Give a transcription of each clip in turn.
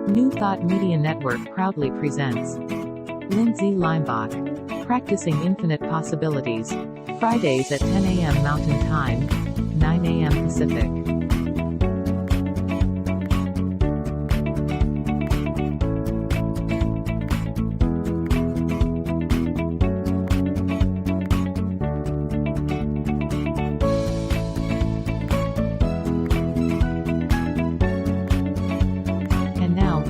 New Thought Media Network proudly presents Lindsay Leimbach, Practicing Infinite Possibilities, Fridays at 10 a.m. Mountain Time, 9 a.m. Pacific. And now,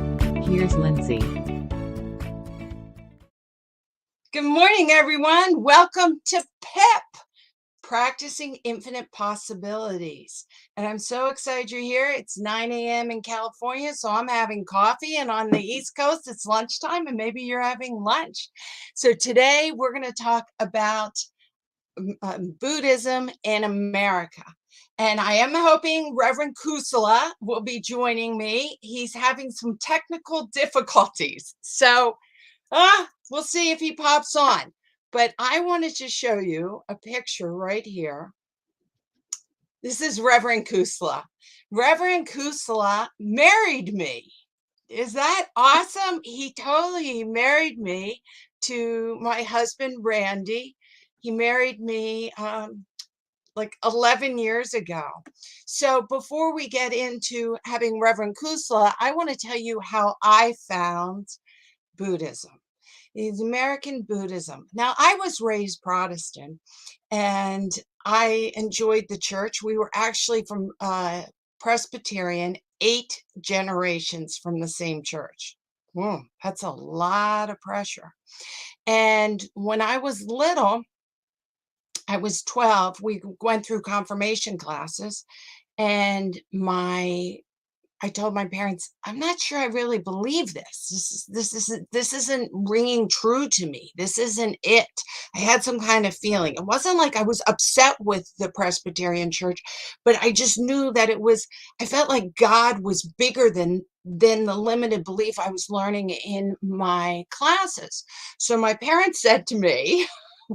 here's Lindsay. Good morning, everyone. Welcome to PIP, Practicing Infinite Possibilities. And I'm so excited you're here. It's 9 a.m. in California, so I'm having coffee, and on the East Coast, it's lunchtime, and maybe you're having lunch. So today we're going to talk about Buddhism in America. And I am hoping Reverend Kusala will be joining me. He's having some technical difficulties. So we'll see if he pops on. But I wanted to show you a picture right here. This is Reverend Kusala. Reverend Kusala married me. Is that awesome? He totally married me to my husband, Randy. He married me like 11 years ago. So before we get into having Reverend Kusala, I want to tell you how I found Buddhism. Is American Buddhism. Now, I was raised Protestant and I enjoyed the church. We were actually from Presbyterian, 8 generations from the same church. That's a lot of pressure. And when I was little, I was 12, we went through confirmation classes, and I told my parents, I'm not sure I really believe this. This isn't ringing true to me. This isn't it. I had some kind of feeling. It wasn't like I was upset with the Presbyterian church, but I just knew that I felt like God was bigger than the limited belief I was learning in my classes. So my parents said to me,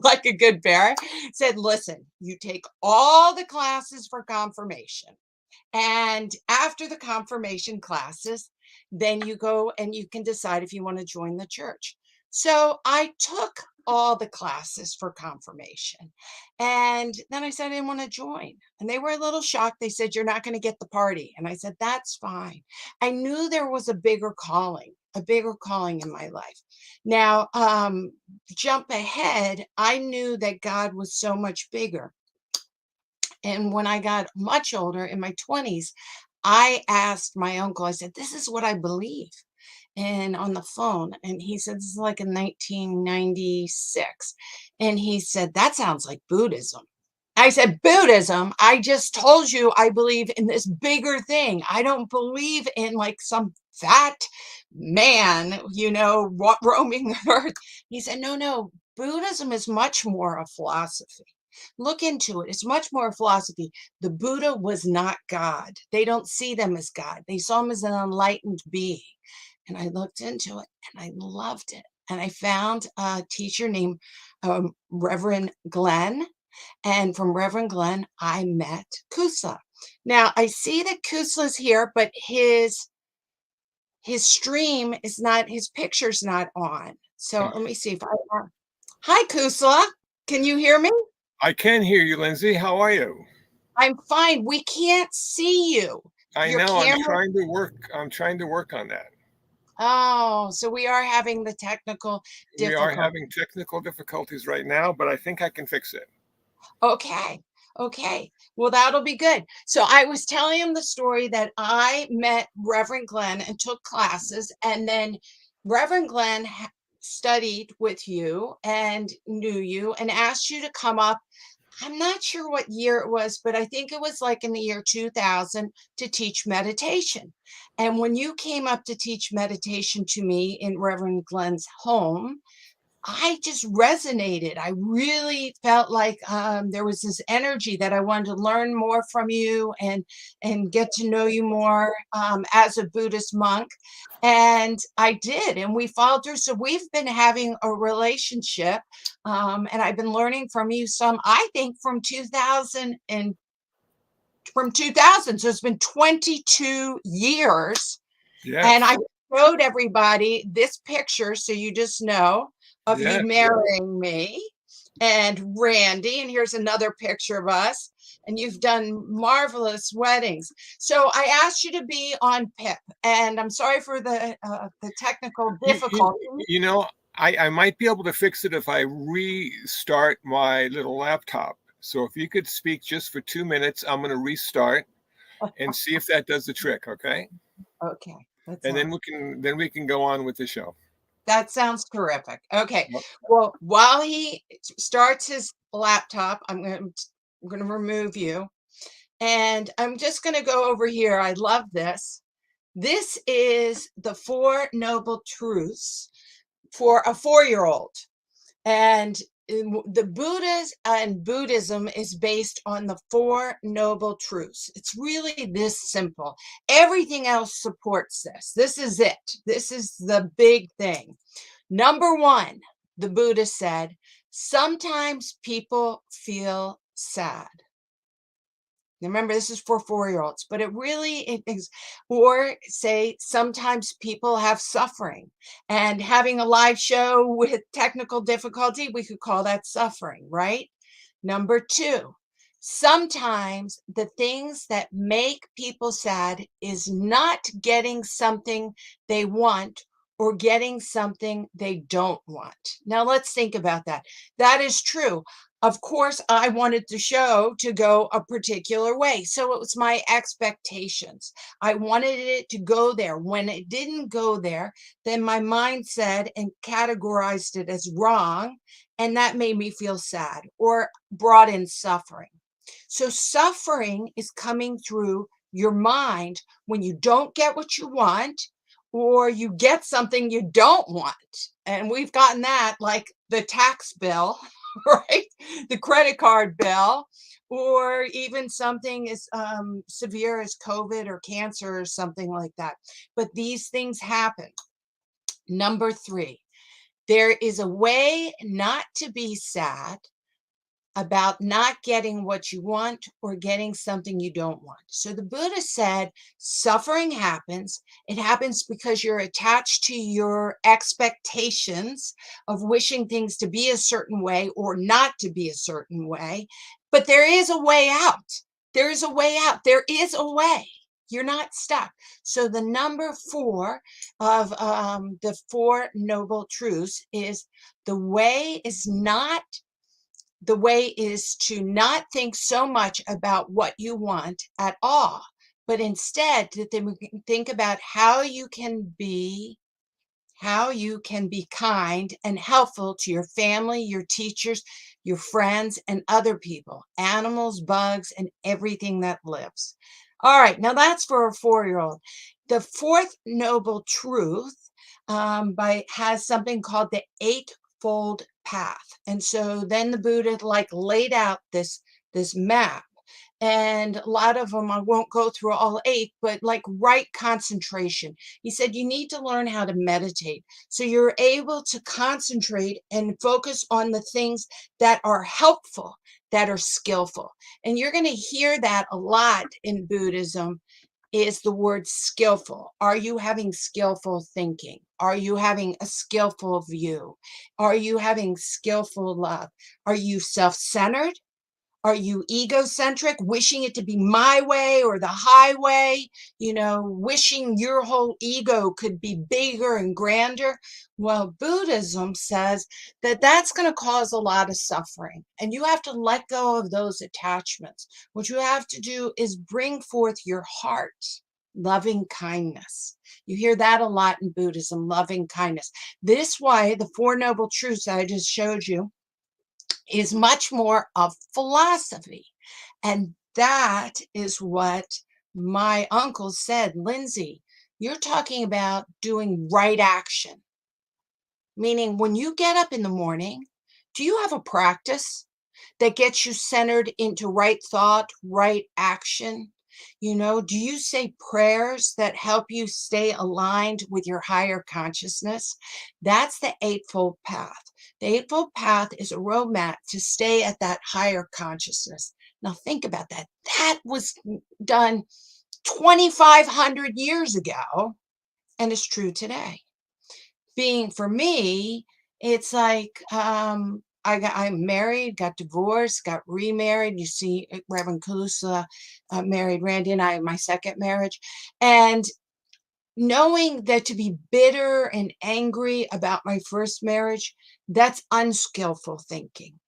like a good parent, said, listen, you take all the classes for confirmation. And after the confirmation classes, then you go and you can decide if you want to join the church. So I took all the classes for confirmation. And then I said I didn't want to join. And they were a little shocked. They said, you're not going to get the party. And I said, that's fine. I knew there was a bigger calling in my life. Now, jump ahead, I knew that God was so much bigger. And when I got much older, in my 20s, I asked my uncle, I said, this is what I believe. And on the phone, and he said, this is like in 1996. And he said, that sounds like Buddhism. I said, Buddhism? I just told you I believe in this bigger thing. I don't believe in like some fat man, roaming the earth. He said, no, Buddhism is much more a philosophy. Look into it. It's much more a philosophy. The Buddha was not God. They don't see them as God. They saw him as an enlightened being. And I looked into it and I loved it. And I found a teacher named Reverend Glenn. And from Reverend Glenn, I met Kusala. Now, I see that Kusala's here, but his stream is not, his picture's not on. So let me see if Hi, Kusala. Can you hear me? I can hear you, Lindsay. How are you? I'm fine. We can't see you. I know. I'm trying to work on that. Oh, so we are having the technical difficulties. We are having technical difficulties right now, but I think I can fix it. Okay. Well, that'll be good. So I was telling him the story that I met Reverend Glenn and took classes, and then Reverend Glenn studied with you and knew you and asked you to come up. I'm not sure what year it was, but I think it was like in the year 2000 to teach meditation. And when you came up to teach meditation to me in Reverend Glenn's home, I just resonated. I really felt like there was this energy that I wanted to learn more from you and get to know you more as a Buddhist monk. And I did, and we followed through. So we've been having a relationship, and I've been learning from you some, I think, from 2000. So it's been 22 years. Yes. And I showed everybody this picture, so you just know, of Yeah. you marrying me and Randy. And here's another picture of us. And you've done marvelous weddings. So I asked you to be on PIP, and I'm sorry for the technical difficulty. You know, I might be able to fix it if I restart my little laptop. So if you could speak just for 2 minutes, I'm going to restart and see if that does the trick. Okay. Okay. And then we can go on with the show. That sounds terrific. Okay. Well, Well, while he starts his laptop, I'm going to remove you. And I'm just going to go over here. I love this. This is the Four Noble Truths for a 4-year-old. And the Buddhas and Buddhism is based on the Four Noble Truths. It's really this simple. Everything else supports this. This is it. This is the big thing. Number one, the Buddha said, sometimes people feel sad. Remember, this is for 4-year-olds, but it is, or say sometimes people have suffering, and having a live show with technical difficulty, we could call that suffering, right? Number two, sometimes the things that make people sad is not getting something they want or getting something they don't want. Now let's think about that. That is true. Of course, I wanted the show to go a particular way. So it was my expectations. I wanted it to go there. When it didn't go there, then my mind said and categorized it as wrong. And that made me feel sad or brought in suffering. So suffering is coming through your mind when you don't get what you want, or you get something you don't want. And we've gotten that, like the tax bill, right? The credit card bill, or even something as severe as COVID or cancer or something like that. But these things happen. Number three, there is a way not to be sad about not getting what you want or getting something you don't want. So the Buddha said, suffering happens. It happens because you're attached to your expectations of wishing things to be a certain way or not to be a certain way. But there is a way out. There is a way out. There is a way. You're not stuck. So the number 4 of the Four Noble Truths is the way is to not think so much about what you want at all, but instead to think about how you can be kind and helpful to your family, your teachers, your friends, and other people, animals, bugs, and everything that lives. All right, now that's for a 4-year-old. The fourth noble truth has something called the Eightfold Path. And so then the Buddha laid out this map. And a lot of them, I won't go through all 8, but right concentration. He said you need to learn how to meditate so you're able to concentrate and focus on the things that are helpful, that are skillful. And you're going to hear that a lot in Buddhism, is the word skillful. Are you having skillful thinking? Are you having a skillful view? Are you having skillful love? Are you self-centered? Are you egocentric, wishing it to be my way or the highway, wishing your whole ego could be bigger and grander? Well, Buddhism says that that's going to cause a lot of suffering, and you have to let go of those attachments. What you have to do is bring forth your heart, loving kindness. You hear that a lot in Buddhism, loving kindness. This way, the Four Noble Truths I just showed you is much more of philosophy. And that is what my uncle said. Lindsay, you're talking about doing right action. Meaning when you get up in the morning, do you have a practice that gets you centered into right thought, right action? Do you say prayers that help you stay aligned with your higher consciousness? That's the Eightfold Path. The Eightfold Path is a roadmap to stay at that higher consciousness. Now think about that. That was done 2,500 years ago. and it's true today. Being for me, it's like I'm married, got divorced, got remarried. You see, Reverend Kusala married Randy and I in my second marriage. And knowing that to be bitter and angry about my first marriage, that's unskillful thinking.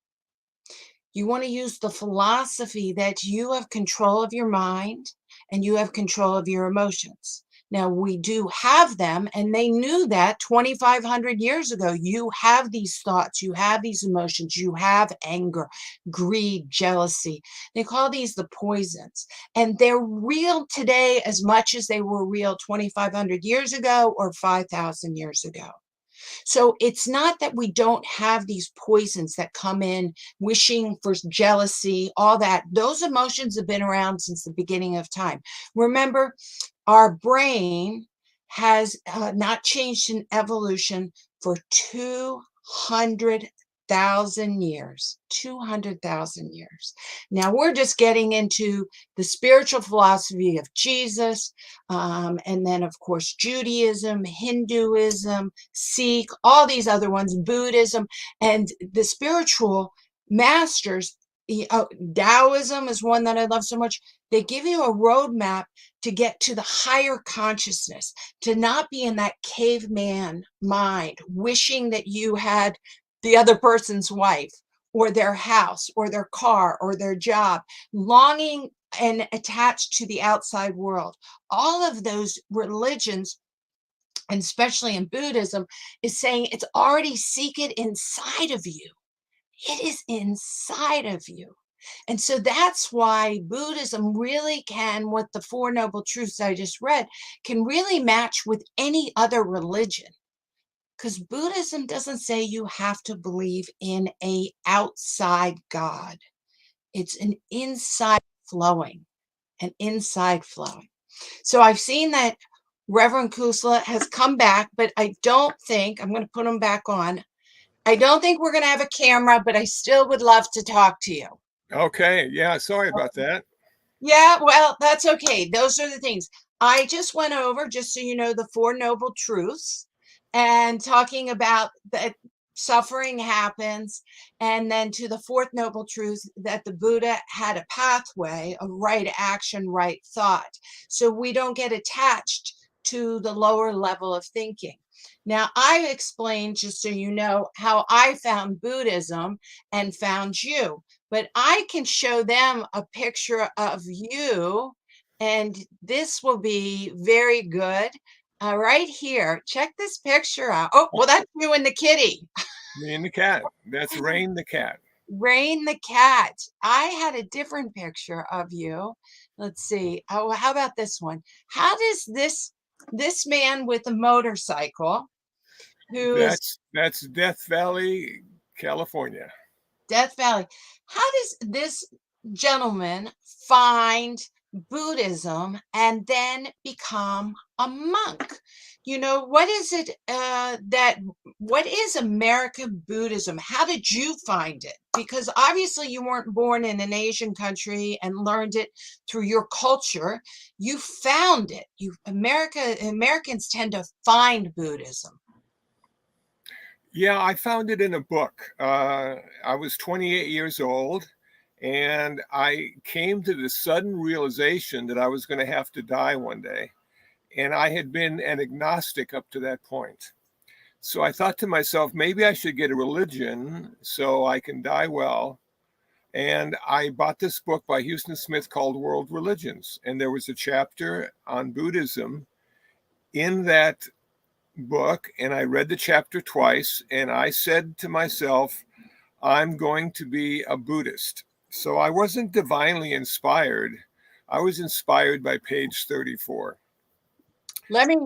You want to use the philosophy that you have control of your mind and you have control of your emotions. Now, we do have them, and they knew that 2,500 years ago. You have these thoughts, you have these emotions, you have anger, greed, jealousy. They call these the poisons, and they're real today as much as they were real 2,500 years ago or 5,000 years ago. So it's not that we don't have these poisons that come in, wishing for jealousy, all that. Those emotions have been around since the beginning of time. Remember, our brain has not changed in evolution for 200,000 years. 200,000 years. Now we're just getting into the spiritual philosophy of Jesus, and then of course Judaism, Hinduism, Sikh, all these other ones, Buddhism, and the spiritual masters. Taoism is one that I love so much. They give you a roadmap to get to the higher consciousness, to not be in that caveman mind, wishing that you had the other person's wife or their house or their car or their job, longing and attached to the outside world. All of those religions, and especially in Buddhism, is saying it's already secret inside of you. It is inside of you. And so that's why Buddhism really can, what the Four Noble Truths I just read, can really match with any other religion. Because Buddhism doesn't say you have to believe in an outside God. It's an inside flowing, an inside flowing. So I've seen that Reverend Kusala has come back, but I don't think, I'm going to put him back on. I don't think we're going to have a camera, but I still would love to talk to you. Okay. Yeah. Sorry about that. Yeah, well, that's okay. Those are the things. I just went over, just so you know, the Four Noble Truths and talking about that suffering happens. And then to the fourth noble truth, that the Buddha had a pathway of right action, right thought. So we don't get attached to the lower level of thinking. Now, I explained, just so you know, how I found Buddhism and found you, but I can show them a picture of you, and this will be very good. Right here, check this picture out. Oh, well, that's you and the kitty. Me and the cat. That's Rain the cat. Rain the cat. I had a different picture of you. Let's see. Oh, how about this one? How does this man with a motorcycle, who is That's Death Valley, California. Death Valley, how does this gentleman find Buddhism and then become a monk? You know, what is it what is American Buddhism? How did you find it? Because obviously you weren't born in an Asian country and learned it through your culture. You found it. Americans tend to find Buddhism. Yeah, I found it in a book. I was 28 years old, and I came to the sudden realization that I was going to have to die one day. And I had been an agnostic up to that point. So I thought to myself, maybe I should get a religion so I can die well. And I bought this book by Houston Smith called World Religions. And there was a chapter on Buddhism in that book, and I read the chapter twice, and I said to myself, I'm going to be a Buddhist. So I wasn't divinely inspired. I was inspired by page 34. Let me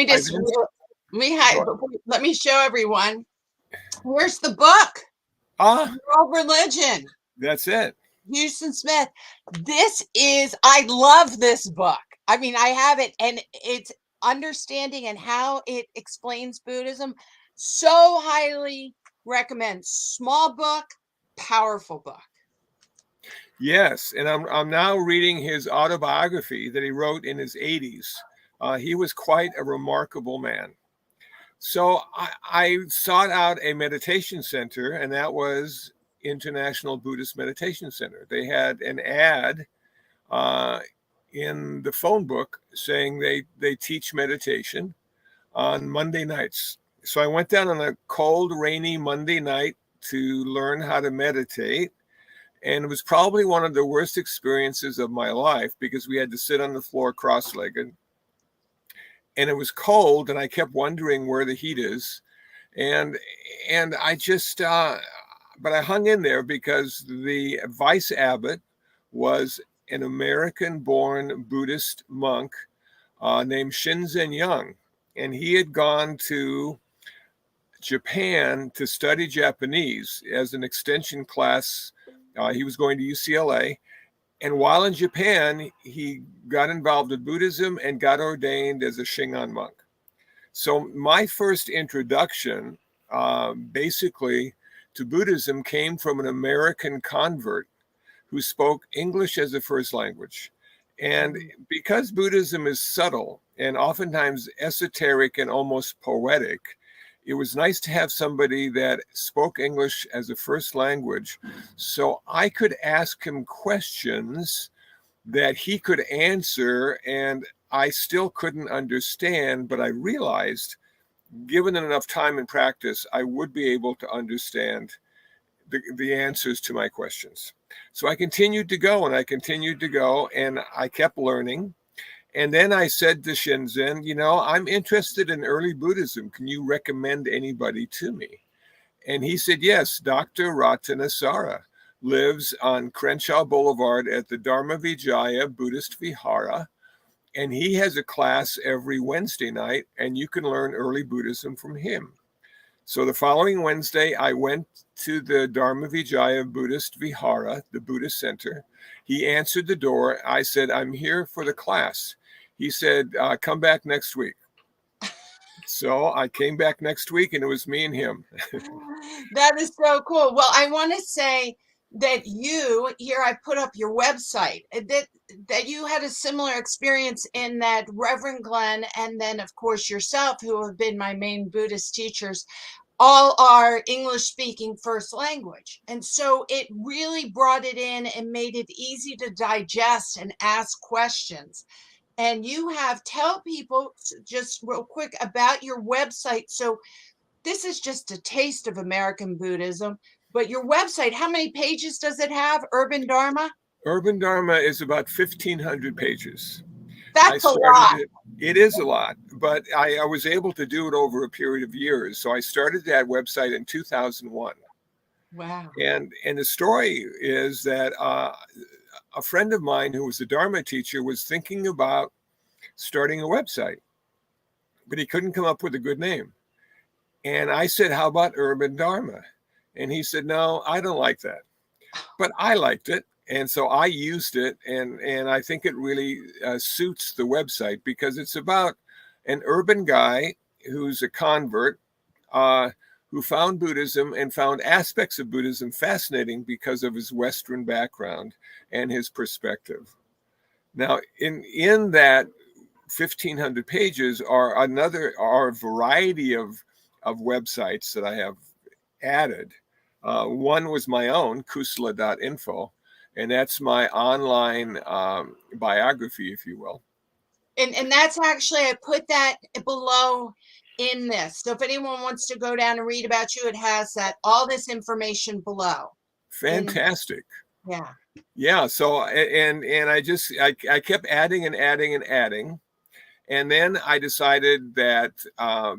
just let me show everyone. Where's the book? World Religion. That's it. Houston Smith. I love this book. I mean, I have it, and it's understanding and how it explains Buddhism. So highly recommend. Small book, powerful book. Yes, and I'm now reading his autobiography that he wrote in his 80s. He was quite a remarkable man. So I sought out a meditation center, and that was International Buddhist Meditation Center. They had an ad in the phone book saying they teach meditation on Monday nights. So I went down on a cold, rainy Monday night to learn how to meditate. And it was probably one of the worst experiences of my life because we had to sit on the floor cross-legged. And it was cold, and I kept wondering where the heat is. And I just, but I hung in there because the vice abbot was an American-born Buddhist monk named Shinzen Young. And he had gone to Japan to study Japanese as an extension class. He was going to UCLA. And while in Japan, he got involved with Buddhism and got ordained as a Shingon monk. So my first introduction basically to Buddhism came from an American convert who spoke English as a first language. And because Buddhism is subtle and oftentimes esoteric and almost poetic, it was nice to have somebody that spoke English as a first language so I could ask him questions that he could answer and I still couldn't understand, but I realized given enough time and practice, I would be able to understand the answers to my questions. So I continued to go and I continued to go and I kept learning. And then I said to Shinzen, you know, I'm interested in early Buddhism. Can you recommend anybody to me? And he said, yes, Dr. Ratanasara lives on Crenshaw Boulevard at the Dharma Vijaya Buddhist Vihara. And he has a class every Wednesday night, and you can learn early Buddhism from him. So the following Wednesday, I went to the Dharma Vijaya Buddhist Vihara, the Buddhist Center. He answered the door. I said, I'm here for the class. He said, come back next week. So I came back next week and it was me and him. That is so cool. Well, I want to say that here I put up your website, that you had a similar experience in that Reverend Glenn and then of course yourself, who have been my main Buddhist teachers, all are English speaking first language. And so it really brought it in and made it easy to digest and ask questions. And tell people just real quick about your website. So this is just a taste of American Buddhism, but your website, how many pages does it have? Urban Dharma? Urban Dharma is about 1,500 pages. That's a lot. It is a lot, but I was able to do it over a period of years. So I started that website in 2001. Wow. And the story is that a friend of mine who was a Dharma teacher was thinking about starting a website, but he couldn't come up with a good name. And I said, how about Urban Dharma? And he said, no, I don't like that. But I liked it. And so I used it. And I think it really suits the website because it's about an urban guy who's a convert who found Buddhism and found aspects of Buddhism fascinating because of his Western background and his perspective. Now, in that 1,500 pages are a variety of websites that I have added. One was my own, kusala.info, and that's my online biography, if you will. And that's actually, I put that below in this. So if anyone wants to go down and read about you, it has all this information below. Fantastic. Yeah. So and I kept adding and adding and adding. And then I decided that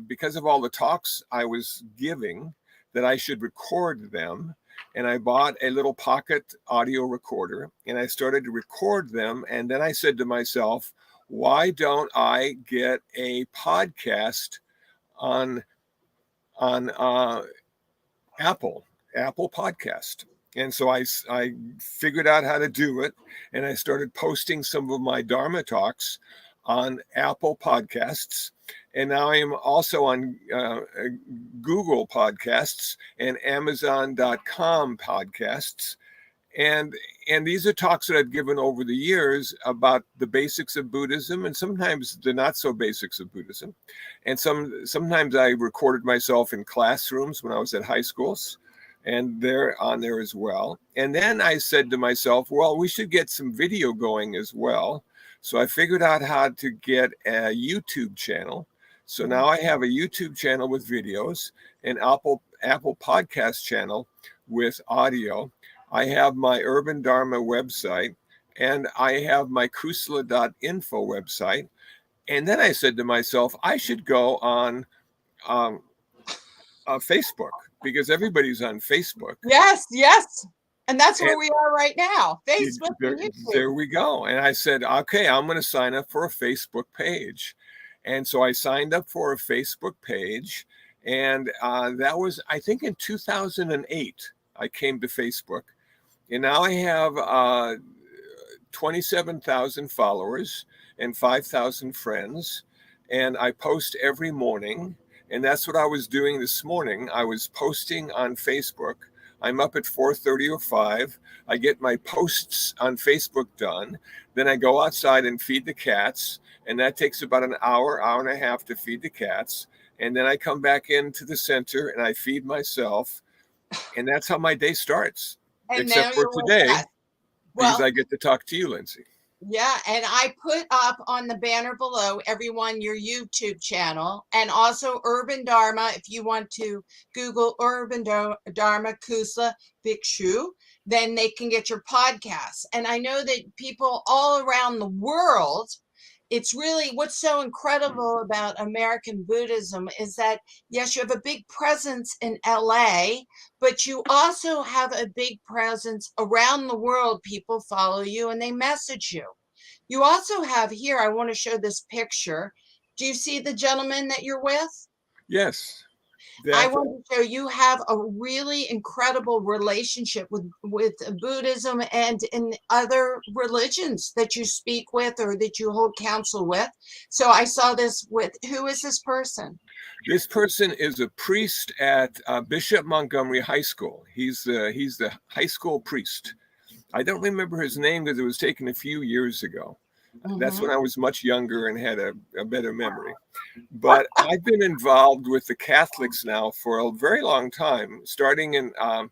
because of all the talks I was giving, that I should record them. And I bought a little pocket audio recorder and I started to record them. And then I said to myself, why don't I get a podcast on Apple Podcast? And so I figured out how to do it. And I started posting some of my Dharma talks on Apple Podcasts. And now I am also on Google Podcasts and Amazon.com podcasts. And these are talks that I've given over the years about the basics of Buddhism, and sometimes the not so basics of Buddhism. And sometimes I recorded myself in classrooms when I was at high schools, and they're on there as well. And then I said to myself, well, we should get some video going as well. So I figured out how to get a YouTube channel. So now I have a YouTube channel with videos, an Apple podcast channel with audio. I have my Urban Dharma website, and I have my kusala.info website. And then I said to myself, I should go on Facebook, because everybody's on Facebook. Yes, yes. And that's where we are right now, Facebook. There we go. And I said, okay, I'm going to sign up for a Facebook page. And so I signed up for a Facebook page. And that was, I think, in 2008, I came to Facebook. And now I have 27,000 followers and 5,000 friends. And I post every morning. And that's what I was doing this morning. I was posting on Facebook. I'm up at 4:30 or 5. I get my posts on Facebook done. Then I go outside and feed the cats. And that takes about an hour and a half to feed the cats. And then I come back into the center and I feed myself. And that's how my day starts. And except for today, because I get to talk to you, Lindsay. Yeah, and I put up on the banner below, everyone, your YouTube channel, and also Urban Dharma. If you want to Google Urban Dharma Kusala Bhikshu, then they can get your podcasts. And I know that people all around the world, it's really what's so incredible about American Buddhism is that, yes, you have a big presence in LA, but you also have a big presence around the world. People follow you and they message you. You also have here, I want to show this picture. Do you see the gentleman that you're with? Yes. I want to show you have a really incredible relationship with Buddhism and in other religions that you speak with or that you hold counsel with. So I saw this with, who is this person? This person is a priest at Bishop Montgomery High School. He's the high school priest. I don't remember his name because it was taken a few years ago. That's when I was much younger and had a better memory. But I've been involved with the Catholics now for a very long time, starting in, I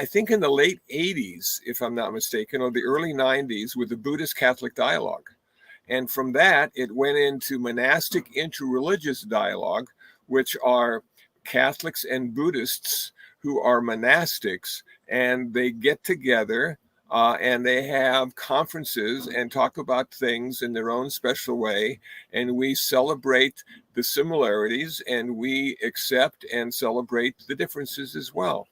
think in the late 80s, if I'm not mistaken, or the early 90s with the Buddhist Catholic dialogue. And from that, it went into monastic interreligious dialogue, which are Catholics and Buddhists who are monastics, and they get together and they have conferences and talk about things in their own special way. And we celebrate the similarities and we accept and celebrate the differences as well.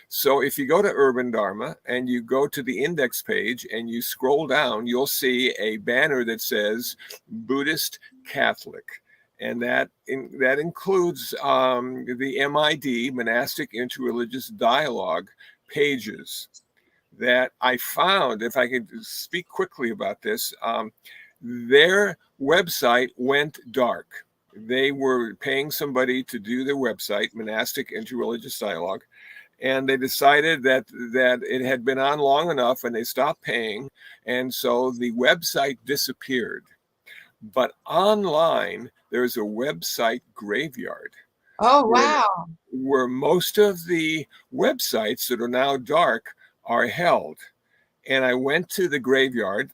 So if you go to Urban Dharma and you go to the index page and you scroll down, you'll see a banner that says Buddhist Catholic. And that includes the MID, Monastic Interreligious Dialogue, pages that I found. If I could speak quickly about this, their website went dark. They were paying somebody to do their website, Monastic Interreligious Dialogue, and they decided that it had been on long enough and they stopped paying. And so the website disappeared. But online, there's a website graveyard. Oh, wow. Where most of the websites that are now dark are held. And I went to the graveyard,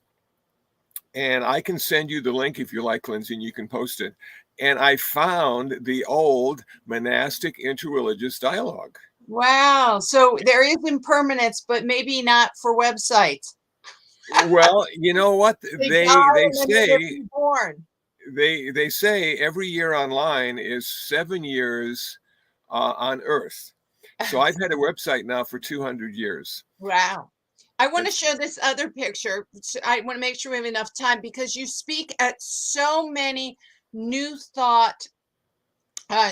and I can send you the link if you like, Lindsay, and you can post it. And I found the old Monastic Interreligious Dialogue. Wow. So there is impermanence, but maybe not for websites. Well, you know what? They say born. They say every year online is 7 years on Earth. So I've had a website now for 200 years. Wow. I want to show this other picture. I want to make sure we have enough time because you speak at so many New Thought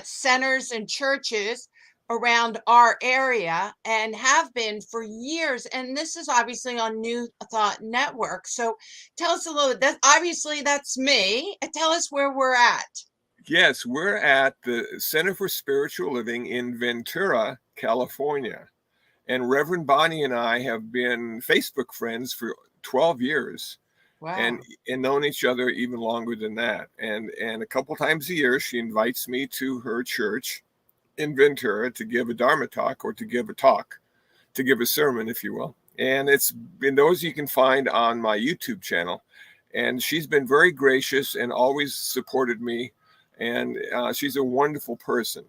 centers and churches around our area and have been for years. And this is obviously on New Thought Network. So tell us a little bit. Obviously, that's me. Tell us where we're at. Yes, we're at the Center for Spiritual Living in Ventura, California. And Reverend Bonnie and I have been Facebook friends for 12 years. Wow. And known each other even longer than that. And a couple times a year, she invites me to her church in Ventura to give a Dharma talk, or to give a talk, to give a sermon, if you will. And it's been those you can find on my YouTube channel. And she's been very gracious and always supported me. And she's a wonderful person.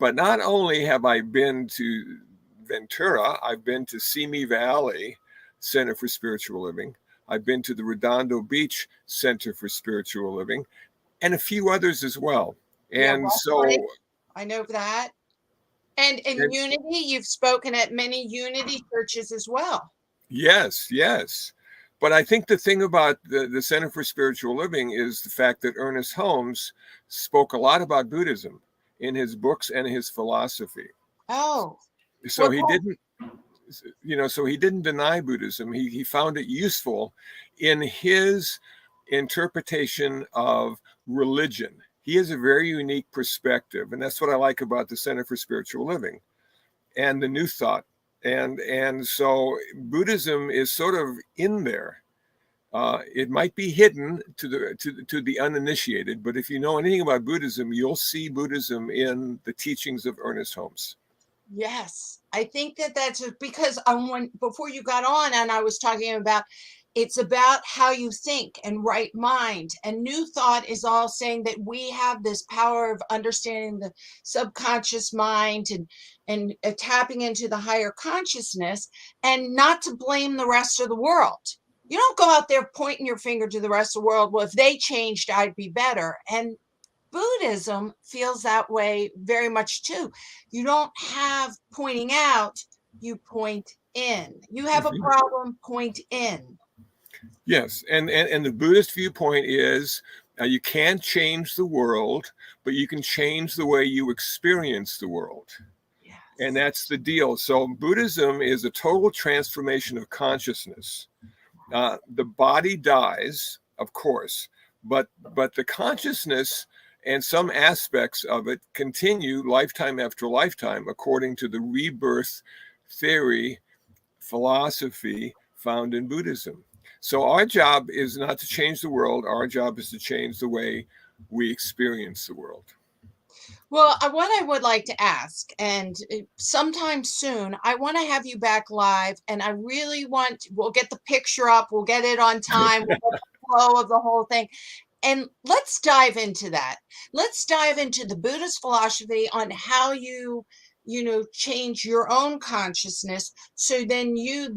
But not only have I been to Ventura, I've been to Simi Valley Center for Spiritual Living. I've been to the Redondo Beach Center for Spiritual Living, and a few others as well. And Yeah, so I know that. And in Unity, you've spoken at many Unity churches as well. Yes, yes. But I think the thing about the Center for Spiritual Living is the fact that Ernest Holmes spoke a lot about Buddhism in his books and his philosophy. Oh. So he didn't, so he didn't deny Buddhism. He found it useful in his interpretation of religion. He has a very unique perspective, and that's what I like about the Center for Spiritual Living and the New Thought. And so Buddhism is sort of in there. It might be hidden to the uninitiated, but if you know anything about Buddhism, you'll see Buddhism in the teachings of Ernest Holmes. Yes, I think that's because before you got on, and I was talking about it's about how you think and right mind. And New Thought is all saying that we have this power of understanding the subconscious mind and tapping into the higher consciousness, and not to blame the rest of the world. You don't go out there pointing your finger to the rest of the world. Well, if they changed, I'd be better. And Buddhism feels that way very much too. You don't have pointing out, you point in. You have a problem, point in. Yes, and the Buddhist viewpoint is you can't change the world, but you can change the way you experience the world. Yes. And that's the deal. So Buddhism is a total transformation of consciousness. The body dies, of course, but the consciousness and some aspects of it continue lifetime after lifetime, according to the rebirth theory, philosophy found in Buddhism. So our job is not to change the world. Our job is to change the way we experience the world. Well, what I would like to ask, and sometime soon, I want to have you back live, and I really we'll get the picture up, we'll get it on time, we'll get the flow of the whole thing. And let's dive into that. Let's dive into the Buddhist philosophy on how you change your own consciousness, so then you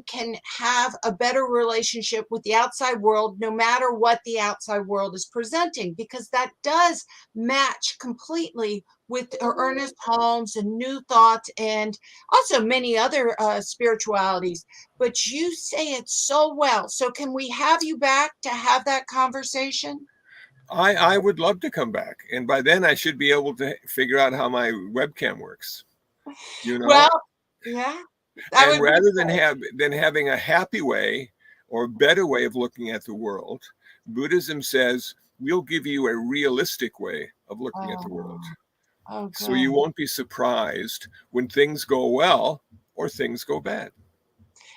can have a better relationship with the outside world, no matter what the outside world is presenting, because that does match completely with Ernest Holmes and New Thought, and also many other spiritualities. But you say it so well. So can we have you back to have that conversation? I would love to come back, and by then I should be able to figure out how my webcam works. Well, yeah. And rather than having a happy way or better way of looking at the world, Buddhism says we'll give you a realistic way of looking at the world. Okay. So you won't be surprised when things go well or things go bad.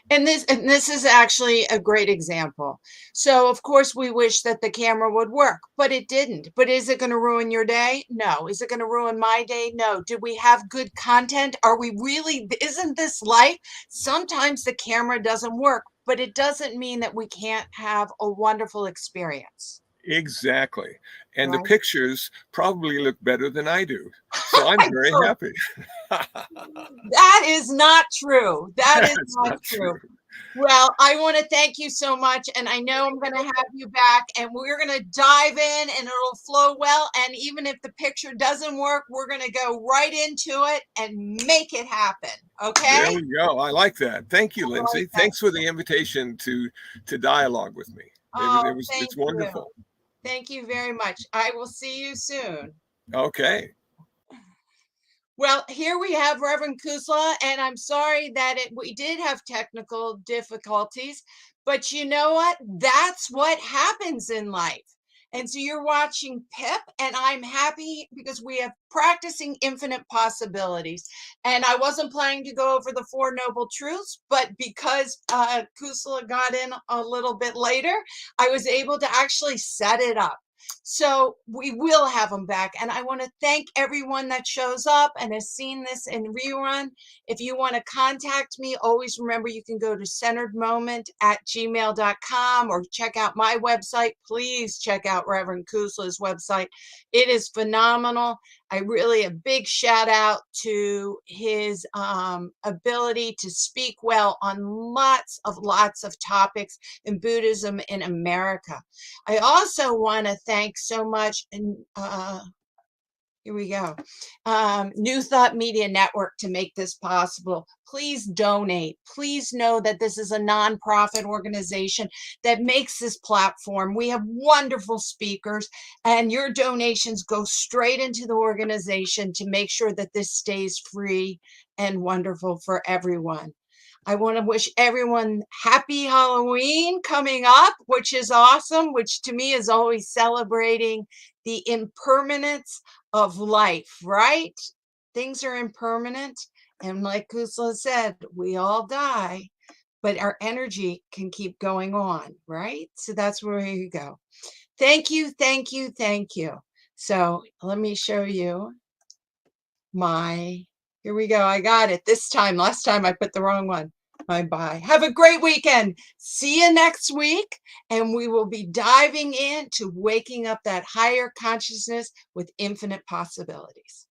And this is actually a great example. So of course we wish that the camera would work, but it didn't. But is it going to ruin your day? No. Is it going to ruin my day? No. Do we have good content? Isn't this life? Sometimes the camera doesn't work, but it doesn't mean that we can't have a wonderful experience. Exactly. And Right. the pictures probably look better than I do. So I'm very happy. That is not true. That is not true. Well, I want to thank you so much. And I know I'm going to have you back, and we're going to dive in, and it'll flow well. And even if the picture doesn't work, we're going to go right into it and make it happen. Okay. There we go. I like that. Thank you, Lindsay. Thanks for the invitation to dialogue with me. It's wonderful. Thank you very much. I will see you soon. Okay. Well, here we have Reverend Kusala, and I'm sorry that we did have technical difficulties, but you know what? That's what happens in life. And so you're watching PIP, and I'm happy because we have practicing infinite possibilities. And I wasn't planning to go over the Four Noble Truths, but because Kusala got in a little bit later, I was able to actually set it up. So we will have them back. And I want to thank everyone that shows up and has seen this in rerun. If you want to contact me, always remember you can go to centeredmoment@gmail.com or check out my website. Please check out Reverend Kusala's website. It is phenomenal. I really, a big shout out to his ability to speak well on lots of topics in Buddhism in America. I also want to thank so much, and here we go, New Thought Media Network to make this possible. Please donate. Please know that this is a nonprofit organization that makes this platform. We have wonderful speakers, and your donations go straight into the organization to make sure that this stays free and wonderful for everyone. I want to wish everyone happy Halloween coming up, which is awesome, which to me is always celebrating the impermanence of life, right? Things are impermanent. And like Kusala said, we all die, but our energy can keep going on, right? So that's where you go. Thank you, thank you, thank you. So let me show you here we go. I got it this time. Last time I put the wrong one. Bye. Have a great weekend. See you next week. And we will be diving into waking up that higher consciousness with infinite possibilities.